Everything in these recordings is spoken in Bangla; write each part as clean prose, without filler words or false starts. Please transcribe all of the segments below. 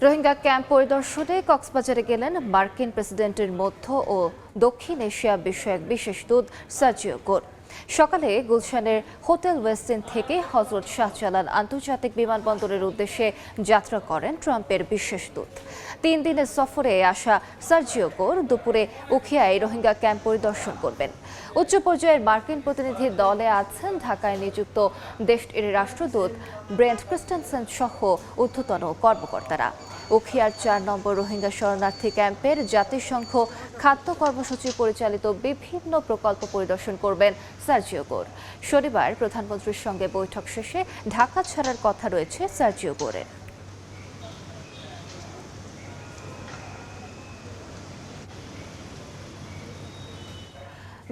রোহিঙ্গা ক্যাম্প পরিদর্শনে কক্সবাজারে গেলেন মার্কিন প্রেসিডেন্টের মধ্য ও দক্ষিণ এশিয়া বিষয়ক বিশেষ দূত সার্জিও গোর। সকালে গুলশানের হোটেল ওয়েস্টিন থেকে হজরত শাহজালাল আন্তর্জাতিক বিমানবন্দরের উদ্দেশ্যে যাত্রা করেন ট্রাম্পের বিশেষ দূত। 3 দিনের সফরে আসা সার্জিও গোর দুপুরে উখিয়ায় রোহিঙ্গা ক্যাম্প পরিদর্শন করবেন। উচ্চ পর্যায়ের মার্কিন প্রতিনিধি দলে আছেন ঢাকায় নিযুক্ত দেশটির রাষ্ট্রদূত ব্রেন্ট ক্রিস্টেনসেন সহ ঊর্ধ্বতন কর্মকর্তারা। উখিয়ার 4 নম্বর রোহিঙ্গা শরণার্থী ক্যাম্পের জাতিসংঘ খাদ্য কর্মসূচি পরিচালিত বিভিন্ন প্রকল্প পরিদর্শন করবেন সার্জিও গোর। শনিবার প্রধানমন্ত্রীর সঙ্গে বৈঠক শেষে ঢাকা ছাড়ার কথা রয়েছে সার্জিও গোরের।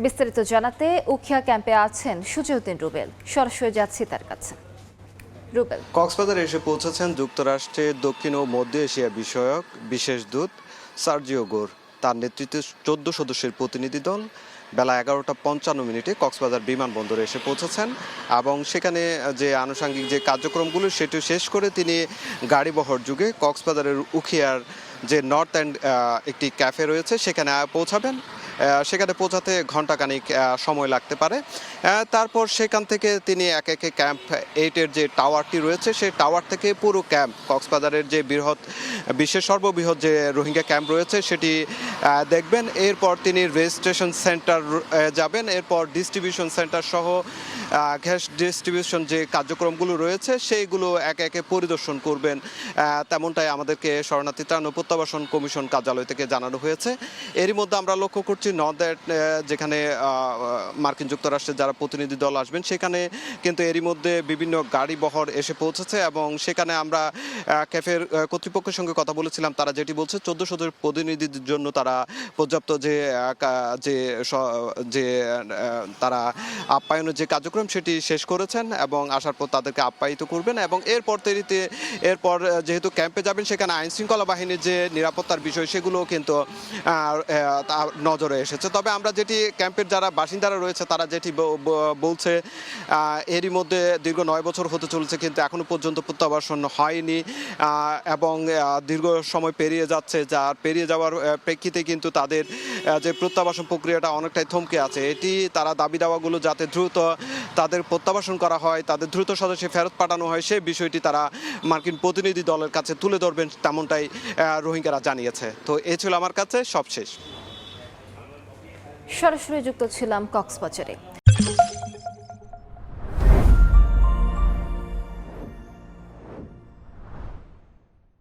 বিস্তারিত জানাতে উখিয়া ক্যাম্পে আছেন সুজউদ্দিন রুবেল। সরাসরি যাচ্ছি তার কাছে। রুবেল, কক্সবাজারে এসে পৌঁছেছেন যুক্তরাষ্ট্রের দক্ষিণ ও মধ্য এশিয়া বিষয়ক বিশেষ দূত সার্জিও গোর। তার নেতৃত্বে 14 সদস্যের প্রতিনিধি দল বেলা 11:55 কক্সবাজার বিমানবন্দরে এসে পৌঁছেছেন এবং সেখানে যে আনুষঙ্গিক যে কার্যক্রমগুলো সেটি শেষ করে তিনি গাড়িবহর যুগে কক্সবাজারের উখিয়ার যে নর্থ এন্ড একটি ক্যাফে রয়েছে সেখানে পৌঁছাবেন। সেখানে পৌঁছাতে ঘণ্টাখানিক সময় লাগতে পারে। তারপর সেখান থেকে তিনি একে ক্যাম্প 8-এর যে টাওয়ারটি রয়েছে সেই টাওয়ার থেকে পুরো ক্যাম্প কক্সবাজারের যে বিশ্বের সর্ববৃহৎ যে রোহিঙ্গা ক্যাম্প রয়েছে সেটি দেখবেন। এরপর তিনি রেজিস্ট্রেশন সেন্টার যাবেন, এরপর ডিস্ট্রিবিউশন সেন্টার সহ গ্যাস ডিস্ট্রিবিউশন যে কার্যক্রমগুলো রয়েছে সেইগুলো একে পরিদর্শন করবেন। তেমনটাই আমাদেরকে শরণার্থী ত্রাণ ও প্রত্যাবাসন কমিশন কার্যালয় থেকে জানানো হয়েছে। এরই মধ্যে আমরা লক্ষ্য করছি যেখানে মার্কিন যুক্তরাষ্ট্রের যারা প্রতিনিধি দল আসবেন সেখানে কিন্তু এরই মধ্যে বিভিন্ন গাড়ি বহর এসে পৌঁছেছে এবং সেখানে আমরা ক্যাফের কর্তৃপক্ষের সঙ্গে কথা বলেছিলাম। তারা যেটি বলছে 14 সদস্যের প্রতিনিধিদের জন্য তারা পর্যাপ্ত যে তারা আপ্যায়নের যে কার্যক্রম সেটি শেষ করেছেন এবং আসার পর তাদেরকে আপ্যায়িত করবেন এবং এরপর যেহেতু ক্যাম্পে যাবেন সেখানে আইনশৃঙ্খলা বাহিনীর যে নিরাপত্তার বিষয় সেগুলো কিন্তু নজরে এসেছে। তবে আমরা যেটি ক্যাম্পের যারা বাসিন্দারা রয়েছে তারা যেটি বলছে এরই মধ্যে দীর্ঘ 9 বছর হতে চলেছে কিন্তু এখনো পর্যন্ত প্রত্যাবাসন হয়নি এবং দীর্ঘ সময় পেরিয়ে যাচ্ছে, যার পেরিয়ে যাওয়ার প্রেক্ষিতে কিন্তু তাদের যে প্রত্যাবাসন প্রক্রিয়াটা অনেকটাই থমকে আছে। এটি তারা দাবি দাওয়াগুলো যাতে দ্রুত তাদের প্রত্যাবাসন করা হয়, তাদের দ্রুত স্বদেশে ফেরত পাঠানো হয় সেই বিষয়টি তারা মার্কিন প্রতিনিধি দলের কাছে তুলে ধরবেন তেমনটাই রোহিঙ্গারা জানিয়েছে। তো এ ছিল আমার কাছে সবশেষ। সরাসরি যুক্ত ছিলাম কক্সবাজারে।